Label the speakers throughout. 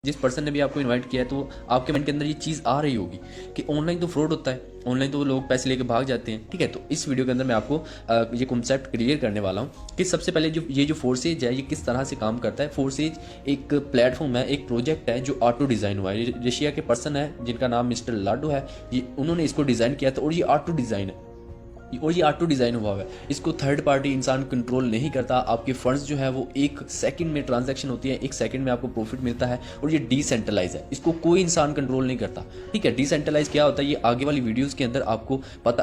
Speaker 1: जिस पर्सन ने भी आपको इनवाइट किया है तो आपके माइंड के अंदर ये चीज़ आ रही होगी कि ऑनलाइन तो फ्रॉड होता है, ऑनलाइन तो लोग पैसे लेके भाग जाते हैं। ठीक है, तो इस वीडियो के अंदर मैं आपको ये कॉन्सेप्ट क्लियर करने वाला हूँ कि सबसे पहले जो फोर्सेज है ये किस तरह से काम करता है। फोर्सेज एक प्लेटफॉर्म है, एक प्रोजेक्ट है जो ऑटो डिज़ाइन हुआ है। रशिया के पर्सन है जिनका नाम मिस्टर लाडो है, ये उन्होंने इसको डिज़ाइन किया था और ये ऑटो डिज़ाइन है और ये ऑटो डिज़ाइन हुआ है। इसको थर्ड पार्टी इंसान कंट्रोल नहीं करता। आपके फंड्स जो है वो एक सेकंड में ट्रांजैक्शन होती है, एक सेकंड में आपको प्रॉफिट मिलता है और ये डिसेंट्रलाइज है, इसको कोई इंसान कंट्रोल नहीं करता। ठीक है, डिसेंट्रलाइज क्या होता है ये आगे वाली वीडियोज़ के अंदर आपको पता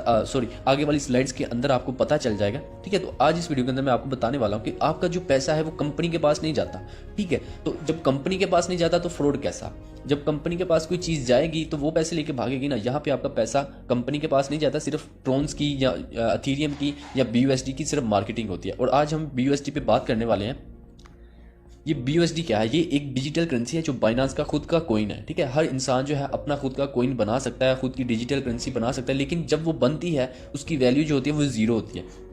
Speaker 1: आगे वाली स्लाइड्स के अंदर आपको पता चल जाएगा। ठीक है, तो आज इस वीडियो के अंदर मैं आपको बताने वाला हूँ कि आपका जो पैसा है वो कंपनी के पास नहीं जाता। ठीक है, तो जब कंपनी के पास नहीं जाता तो फ्रॉड कैसा? जब कंपनी के पास कोई चीज़ जाएगी तो वो पैसे लेके भागेगी ना। यहाँ पे आपका पैसा कंपनी के पास नहीं जाता, सिर्फ ट्रोन्स की या एथेरियम की या BUSD की सिर्फ मार्केटिंग होती है। और आज हम BUSD पे बात करने वाले हैं। ये BUSD क्या है? ये एक डिजिटल करेंसी है जो बाइनांस का खुद का कोइन है। ठीक है, हर इंसान जो है अपना खुद का कोइन बना सकता है, खुद की डिजिटल करेंसी बना सकता है, लेकिन जब वो बनती है उसकी वैल्यू जो होती है वो ज़ीरो होती है।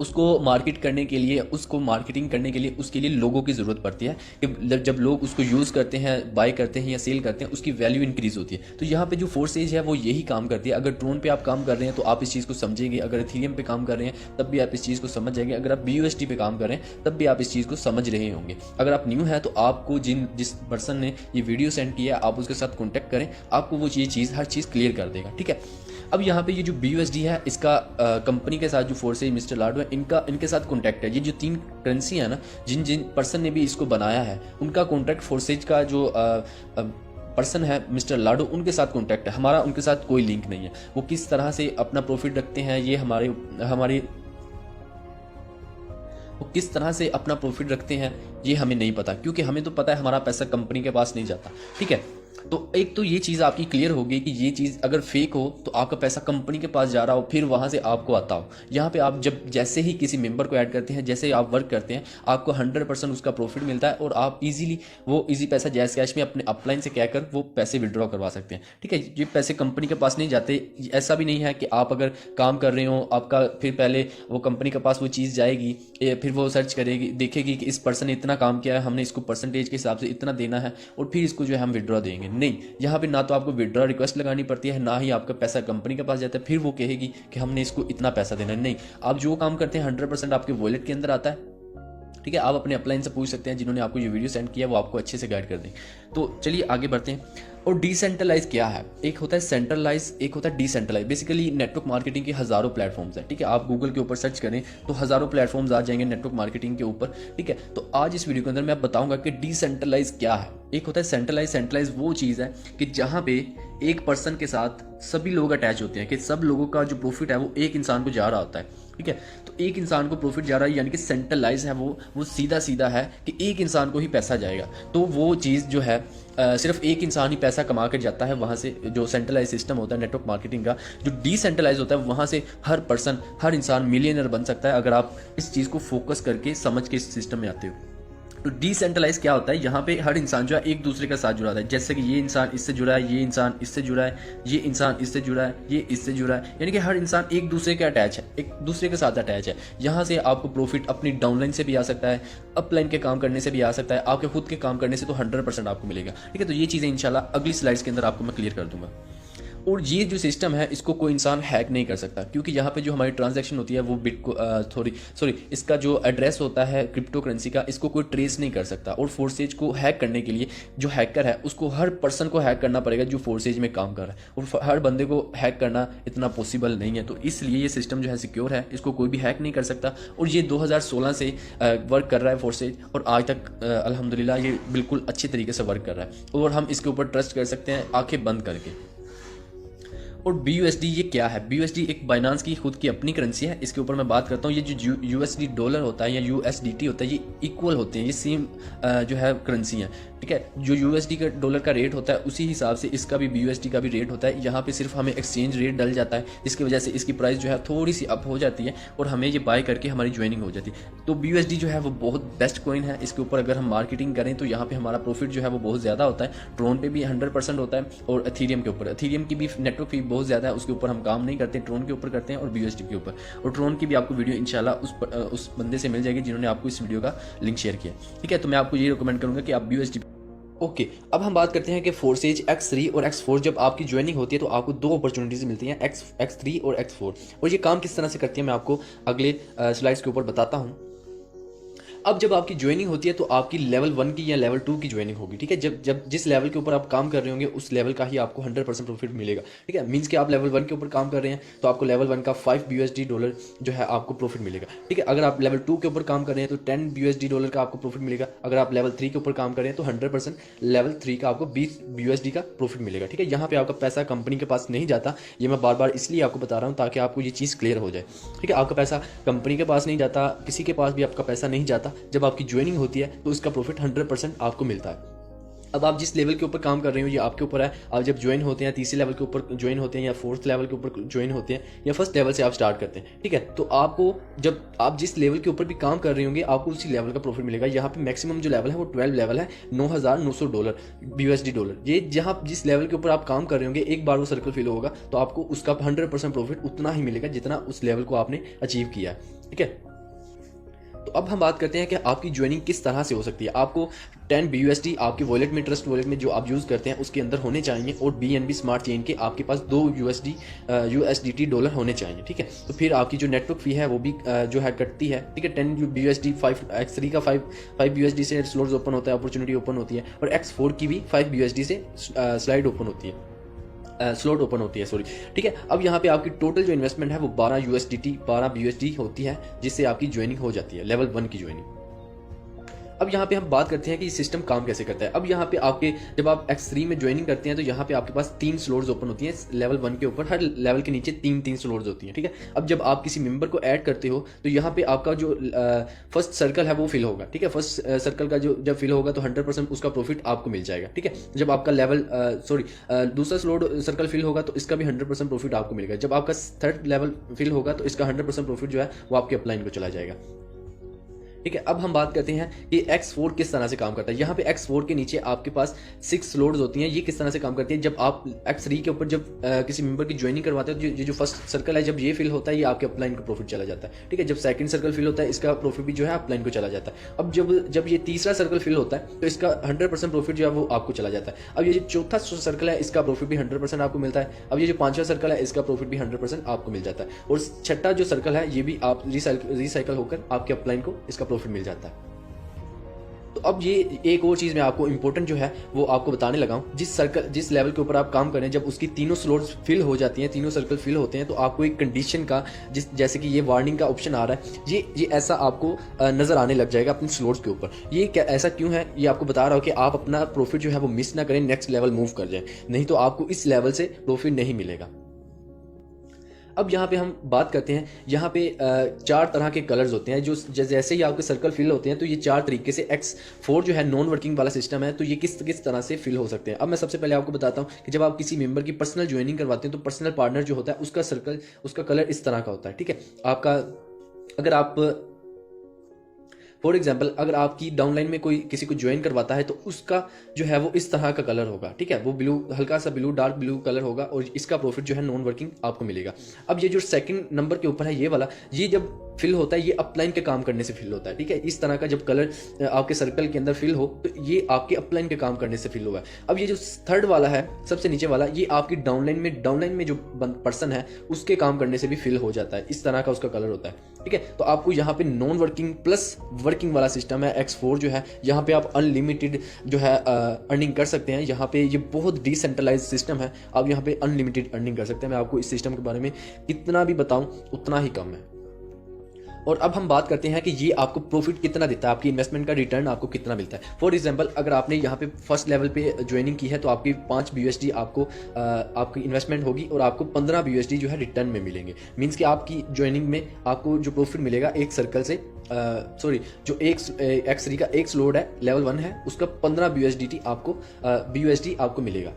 Speaker 1: उसको मार्केट करने के लिए, उसको मार्केटिंग करने के लिए उसके लिए लोगों की ज़रूरत पड़ती है कि जब लोग उसको यूज़ करते हैं, बाय करते हैं या सेल करते हैं, उसकी वैल्यू इंक्रीज़ होती है। तो यहाँ पे जो फोर्सेज है वो यही काम करती है। अगर ट्रोन पे आप काम कर रहे हैं तो आप इस चीज़ को समझेंगे, अगर एथेरियम पे काम कर रहे हैं तब भी आप इस चीज़ को समझ जाएंगे, अगर आप BUSD पे काम कर रहे हैं तब भी आप इस चीज़ को समझ रहे होंगे। अगर आप न्यू हैं तो आपको जिस पर्सन ने ये वीडियो सेंड किया आप उसके साथ कॉन्टैक्ट करें, आपको वो ये चीज़ हर चीज़ क्लियर कर देगा। ठीक है, अब यहाँ पे ये जो BUSD है इसका कंपनी के साथ जो फोर्सेज मिस्टर लाडो है इनके साथ कॉन्टैक्ट है। ये जो 3 करेंसी है ना, जिन पर्सन ने भी इसको बनाया है उनका कॉन्टैक्ट फोर्सेज का जो पर्सन है मिस्टर लाडो उनके साथ कॉन्टैक्ट है। हमारा उनके साथ कोई लिंक नहीं है। वो किस तरह से अपना प्रॉफिट रखते हैं ये वो किस तरह से अपना प्रॉफिट रखते हैं ये हमें नहीं पता, क्योंकि हमें तो पता है हमारा पैसा कंपनी के पास नहीं जाता। ठीक है, तो एक तो ये चीज़ आपकी क्लियर होगी कि ये चीज़ अगर फेक हो तो आपका पैसा कंपनी के पास जा रहा हो फिर वहाँ से आपको आता हो। यहाँ पे आप जैसे ही किसी मेंबर को ऐड करते हैं, जैसे ही आप वर्क करते हैं, आपको 100% उसका प्रॉफिट मिलता है और आप इजी पैसा जैस कैश में अपने अपलाइन से कहकर वो पैसे विड्रॉ करवा सकते हैं। ठीक है, ये पैसे कंपनी के पास नहीं जाते। ऐसा भी नहीं है कि आप अगर काम कर रहे हो आपका फिर पहले वो कंपनी के पास वो चीज़ जाएगी, फिर वो सर्च करेगी, देखेगी कि इस पर्सन ने इतना काम किया है, हमने इसको परसेंटेज के हिसाब से इतना देना है और फिर इसको जो है हम विड्रॉ देंगे। नहीं, यहाँ पे ना तो आपको विड्रॉ रिक्वेस्ट लगानी पड़ती है, ना ही आपका पैसा कंपनी के पास जाता है फिर वो कहेगी कि हमने इसको इतना पैसा देना है। नहीं, आप जो काम करते हैं 100% आपके वॉलेट के अंदर आता है। ठीक है, आप अपने अपलाइन से पूछ सकते हैं, जिन्होंने आपको ये वीडियो सेंड किया वो आपको अच्छे से गाइड कर दें। तो चलिए आगे बढ़ते हैं। और डिसेंट्रलाइज क्या है? एक होता है सेंट्रलाइज, एक होता है डिसेंट्रलाइज। बेसिकली नेटवर्क मार्केटिंग के हज़ारों प्लेटफॉर्म्स हैं। ठीक है, आप गूगल के ऊपर सर्च करें तो हज़ारों प्लेटफॉर्म्स आ जाएंगे नेटवर्क मार्केटिंग के ऊपर। ठीक है, तो आज इस वीडियो के अंदर मैं बताऊंगा कि डिसेंट्रलाइज क्या है। एक होता है सेंट्रलाइज। सेंट्रलाइज वो चीज़ है कि जहाँ पे एक पर्सन के साथ सभी लोग अटैच होते हैं, कि सब लोगों का जो प्रॉफिट है वो एक इंसान को जा रहा होता है। ठीक है, तो एक इंसान को प्रॉफिट जा रहा है, यानी कि सेंट्रलाइज है वो सीधा है कि एक इंसान को ही पैसा जाएगा। तो वो चीज़ जो है सिर्फ एक इंसान ही पैसा कमा कर जाता है वहाँ से। जो सेंट्रलाइज सिस्टम होता है नेटवर्क मार्केटिंग का, जो डिसेंट्रलाइज होता है वहाँ से हर पर्सन, हर इंसान मिलियनर बन सकता है अगर आप इस चीज़ को फोकस करके समझ के इस सिस्टम में आते हो। तो डिसेंट्रलाइज क्या होता है? यहाँ पे हर इंसान जो है एक दूसरे के साथ जुड़ा है। जैसे कि ये इंसान इससे जुड़ा है, ये इंसान इससे जुड़ा है, ये इंसान इससे जुड़ा है, ये इससे जुड़ा है, यानी कि हर इंसान एक दूसरे के अटैच है, एक दूसरे के साथ अटैच है। यहाँ से आपको प्रॉफिट अपनी डाउनलाइन से भी आ सकता है, अपलाइन के काम करने से भी आ सकता है, आपके खुद के काम करने से तो 100% आपको मिलेगा। ठीक है, तो ये चीज़ें इंशाल्लाह अगली स्लाइड्स के अंदर आपको मैं क्लियर कर दूंगा। और ये जो सिस्टम है इसको कोई इंसान हैक नहीं कर सकता, क्योंकि यहाँ पे जो हमारी ट्रांजैक्शन होती है वो इसका जो एड्रेस होता है क्रिप्टो करेंसी का, इसको कोई ट्रेस नहीं कर सकता। और फोर्सेज को हैक करने के लिए जो हैकर है उसको, हर पर्सन को हैक करना पड़ेगा जो फोर्सेज में काम कर रहा है, और हर बंदे को हैक करना इतना पॉसिबल नहीं है। तो इसलिए ये सिस्टम जो है सिक्योर है, इसको कोई भी हैक नहीं कर सकता। और ये 2016 से वर्क कर रहा है फोर्सेज, और आज तक अल्हम्दुलिल्लाह ये बिल्कुल अच्छी तरीके से वर्क कर रहा है और हम इसके ऊपर ट्रस्ट कर सकते हैं आंखें बंद करके। और BUSD ये क्या है? BUSD एक बाइनांस की खुद की अपनी करेंसी है। इसके ऊपर मैं बात करता हूँ। ये जो USD डॉलर होता है या USDT होता है, ये इक्वल होते हैं, ये सेम जो है करेंसी है। ठीक है, जो USD का डॉलर का रेट होता है उसी हिसाब से इसका भी BUSD का भी रेट होता है। यहाँ पे सिर्फ हमें एक्सचेंज रेट डल जाता है, जिसकी वजह से इसकी प्राइस जो है थोड़ी सी अप हो जाती है और हमें ये बाय करके हमारी ज्वाइनिंग हो जाती है। तो BUSD जो है वो बहुत बेस्ट कॉइन है। इसके ऊपर अगर हम मार्केटिंग करें तो यहाँ पे हमारा प्रॉफिट जो है वो बहुत ज़्यादा होता है। ट्रोन पे भी 100% होता है और एथेरियम के ऊपर, एथेरियम की भी नेटवर्क फी बहुत ज़्यादा है, उसके ऊपर हम काम नहीं करते, ट्रोन के ऊपर करते हैं और BUSD के ऊपर। और ट्रोन की भी आपको वीडियो इंशाल्लाह उस बंदे से मिल जाएगी जिन्होंने आपको इस वीडियो का लिंक शेयर किया। ठीक है, तो मैं आपको ये रिकमेंड करूँगा कि आप BUSD। ओके, अब हम बात करते हैं कि फोर्सेज X3 और X4 जब आपकी ज्वाइनिंग होती है तो आपको दो अपॉर्चुनिटीज मिलती हैं, X3 और X4, और ये काम किस तरह से करती है मैं आपको अगले स्लाइड्स के ऊपर बताता हूँ। अब जब आपकी ज्वाइनिंग होती है तो आपकी लेवल 1 की या लेवल 2 की ज्वाइनिंग होगी, ठीक है। जब जिस लेवल के ऊपर आप काम कर रहे होंगे उस लेवल का ही आपको 100% प्रॉफिट मिलेगा, ठीक है। मींस कि आप लेवल 1 के ऊपर काम कर रहे हैं तो आपको लेवल 1 का $5 जो है आपको प्रॉफिट मिलेगा, ठीक है। अगर आप लेवल 2 के ऊपर काम कर रहे हैं तो $10 का आपको प्रॉफिट मिलेगा। अगर आप लेवल 3 के ऊपर काम कर रहे हैं तो 100% लेवल 3 का आपको $20 का प्रॉफिट मिलेगा, ठीक है। यहाँ पे आपका पैसा कंपनी के पास नहीं जाता, ये मैं बार बार इसलिए आपको बता रहा हूँ ताकि आपको ये चीज़ क्लियर हो जाए, ठीक है। आपका पैसा कंपनी के पास नहीं जाता, किसी के पास भी आपका पैसा नहीं जाता। जब आपकी ज्वाइनिंग होती है तो इसका प्रॉफिट 100% आपको मिलता है। अब आप जिस लेवल के ऊपर काम कर रहे हो ये आपके ऊपर है। आप जब ज्वाइन होते हैं, तीसरे लेवल के ऊपर ज्वाइन होते हैं या फोर्थ लेवल के ऊपर ज्वाइन होते हैं या फर्स्ट लेवल से आप स्टार्ट करते हैं, ठीक है। तो आपको जब आप जिस लेवल के ऊपर भी काम कर रहे होंगे आपको उसी लेवल का प्रॉफिट मिलेगा। यहाँ पे मैक्सिमम जो लेवल है वो 12 लेवल है, $9,900 ये जहाँ जिस लेवल के ऊपर आप काम कर रहे होंगे एक बार वो सर्कल फिल होगा तो आपको उसका 100% प्रॉफिट उतना ही मिलेगा जितना उस लेवल को आपने अचीव किया है, ठीक है। तो अब हम बात करते हैं कि आपकी ज्वाइनिंग किस तरह से हो सकती है। आपको 10 BUSD आपके वॉलेट में, ट्रस्ट वॉलेट में जो आप यूज़ करते हैं उसके अंदर होने चाहिए, और BNB स्मार्ट चेन के आपके पास 2 USDT डॉलर होने चाहिए, ठीक है। तो फिर आपकी जो नेटवर्क फ़ी है वो भी जो है कटती है, ठीक है। 10 BUSD 5 X3 का 5 BUSD से स्लॉट्स ओपन होता है, अपॉर्चुनिटी ओपन होती है, और X4 की भी 5 BUSD से स्लाइड ओपन होती है, स्लॉट ओपन होती है, सॉरी, ठीक है। अब यहाँ पे आपकी टोटल जो इन्वेस्टमेंट है वो 12 BUSD होती है, जिससे आपकी ज्वाइनिंग हो जाती है, लेवल 1 की ज्वाइनिंग। अब यहाँ पे हम बात करते हैं कि ये सिस्टम काम कैसे करता है। अब यहाँ पे आपके जब आप X3 में ज्वाइनिंग करते हैं तो यहाँ पे आपके पास 3 स्लॉट्स ओपन होती हैं लेवल 1 के ऊपर, हर लेवल के नीचे 3 स्लॉट्स होती हैं, ठीक है। अब जब आप किसी मेंबर को ऐड करते हो तो यहाँ पे आपका जो फर्स्ट सर्कल है वो फिल होगा, ठीक है। फर्स्ट सर्कल का जो जब फिल होगा तो 100% उसका प्रॉफिट आपको मिल जाएगा, ठीक है। जब आपका लेवल दूसरा स्लॉट सर्कल फिल होगा तो इसका भी 100% प्रॉफिट आपको मिलेगा। जब आपका थर्ड लेवल फिल होगा तो इसका 100% प्रॉफिट जो है वो आपके अपलाइन को चला जाएगा, ठीक है। अब हम बात करते हैं कि X4 किस तरह से काम करता है। यहाँ पे X4 के नीचे आपके पास 6 स्लॉट्स होती हैं। ये किस तरह से काम करती है, जब आप X3 के ऊपर जब किसी मेंबर की ज्वाइनिंग करवाते हो तो ये जो फर्स्ट सर्कल है जब ये फिल होता है ये आपके अपलाइन को प्रॉफिट चला जाता है, ठीक है। जब सेकंड सर्कल फिल होता है इसका प्रॉफिट भी जो है अपलाइन को चला जाता है। अब जब ये तीसरा सर्कल फिल होता है तो इसका 100% प्रॉफिट जो है वो आपको चला जाता है। अब ये जो चौथा सर्कल है इसका प्रॉफिट भी 100% आपको मिलता है। अब ये जो पांचवा सर्कल है इसका प्रॉफिट भी 100% आपको मिल जाता है, और छठा जो सर्कल है ये भी आप रिसाइकल होकर आपके अपलाइन को इसका प्रॉफिट मिल जाता है। तो अब ये एक और चीज़ मैं आपको इंपॉर्टेंट जो है वो आपको बताने लगा हूँ। जिस लेवल के ऊपर आप काम करें जब उसकी तीनों स्लॉट्स फिल हो जाती हैं, तीनों सर्कल फिल होते हैं तो आपको एक कंडीशन का जैसे कि ये वार्निंग का ऑप्शन आ रहा है, ये ऐसा आपको नज़र आने लग जाएगा अपने स्लॉट्स के ऊपर। ये क्या ऐसा क्यों है, ये आपको बता रहा हूँ कि आप अपना प्रॉफिट जो है वो मिस ना करें, नेक्स्ट लेवल मूव कर जाए, नहीं तो आपको इस लेवल से प्रॉफिट नहीं मिलेगा। अब यहाँ पे हम बात करते हैं, यहाँ पे 4 तरह के कलर्स होते हैं जो जैसे ही आपके सर्कल फिल होते हैं तो ये 4 तरीके से X4 जो है नॉन वर्किंग वाला सिस्टम है, तो ये किस तरह से फिल हो सकते हैं। अब मैं सबसे पहले आपको बताता हूँ कि जब आप किसी मेंबर की पर्सनल ज्वाइनिंग करवाते हैं तो पर्सनल पार्टनर जो होता है उसका कलर इस तरह का होता है, ठीक है। आपका अगर आप फॉर एग्जाम्पल अगर आपकी डाउनलाइन में कोई किसी को ज्वाइन करवाता है तो उसका जो है वो इस तरह का कलर होगा, ठीक है। वो ब्लू, हल्का सा ब्लू, डार्क ब्लू कलर होगा, और इसका प्रॉफिट जो है नॉन वर्किंग आपको मिलेगा। अब ये जो सेकंड नंबर के ऊपर है ये वाला, ये जब फिल होता है ये अपलाइन के काम करने से फिल होता है, ठीक है। इस तरह का जब कलर आपके सर्कल के अंदर फिल हो तो ये आपके अपलाइन के काम करने से फिल होगा। अब ये जो थर्ड वाला है सबसे नीचे वाला, ये आपकी डाउनलाइन में जो पर्सन है उसके काम करने से भी फिल हो जाता है, इस तरह का उसका कलर होता है, ठीक है। तो आपको यहाँ पे नॉन वर्किंग प्लस वर्किंग वाला सिस्टम है X4 जो है, यहाँ पे आप अनलिमिटेड जो है अर्निंग कर सकते हैं। यहाँ पे ये बहुत डिसेंट्रलाइज सिस्टम है, आप यहाँ पे अनलिमिटेड अर्निंग कर सकते हैं। मैं आपको इस सिस्टम के बारे में कितना भी बताऊं उतना ही कम है। और अब हम बात करते हैं कि ये आपको प्रॉफिट कितना देता है, आपकी इन्वेस्टमेंट का रिटर्न आपको कितना मिलता है। फॉर एग्जांपल अगर आपने यहाँ पे फर्स्ट लेवल पे ज्वाइनिंग की है तो आपकी 5 BUSD आपकी इन्वेस्टमेंट होगी और आपको 15 BUSD जो है रिटर्न में मिलेंगे। मीन्स कि आपकी ज्वाइनिंग में आपको जो प्रॉफिट मिलेगा एक सर्कल से जो एक X3 का एक स्लॉट है लेवल 1 है उसका 15 BUSD आपको मिलेगा,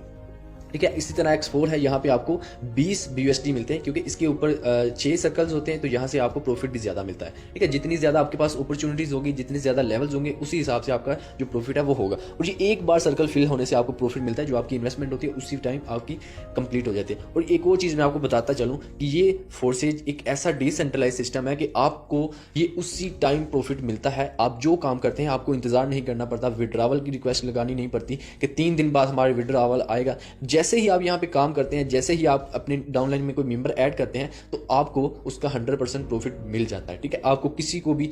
Speaker 1: ठीक है। इसी तरह X4 है, यहाँ पे आपको 20 BUSD मिलते हैं क्योंकि इसके ऊपर 6 सर्कल्स होते हैं, तो यहाँ से आपको प्रॉफिट भी ज़्यादा मिलता है। ठीक है, जितनी ज़्यादा आपके पास अपॉर्चुनिटीज़ होगी, जितने ज़्यादा लेवल्स होंगे, उसी हिसाब से आपका जो प्रॉफिट है वो होगा। और ये एक बार सर्कल फिल होने से आपको प्रॉफिट मिलता है, जो आपकी इन्वेस्टमेंट होती है उसी टाइम आपकी कंप्लीट हो जाती है। और एक और चीज़ मैं आपको बताता चलूँ कि ये फोर्सेज एक ऐसा डिसेंट्रलाइज सिस्टम है कि आपको ये उसी टाइम प्रॉफिट मिलता है। आप जो काम करते हैं आपको इंतजार नहीं करना पड़ता, विड्रावल की रिक्वेस्ट लगानी नहीं पड़ती कि 3 दिन बाद हमारे विड्रावल आएगा। जैसे ही आप यहाँ पे काम करते हैं, जैसे ही आप अपने डाउनलाइन में कोई मेंबर ऐड करते हैं, तो आपको उसका 100% प्रॉफिट मिल जाता है। ठीक है, आपको किसी को भी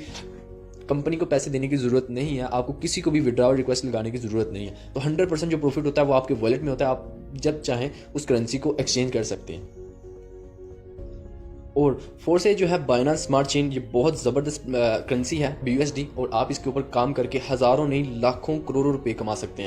Speaker 1: कंपनी को पैसे देने की ज़रूरत नहीं है, आपको किसी को भी विड्रॉल रिक्वेस्ट लगाने की ज़रूरत नहीं है। तो 100% जो प्रॉफिट होता है वो आपके वॉलेट में होता है, आप जब चाहें उस करेंसी को एक्सचेंज कर सकते हैं। और फोर्सेज जो है बाइनेंस स्मार्ट चेन, ये बहुत ज़बरदस्त करेंसी है BUSD, और आप इसके ऊपर काम करके हज़ारों नहीं लाखों करोड़ों रुपए कमा सकते हैं।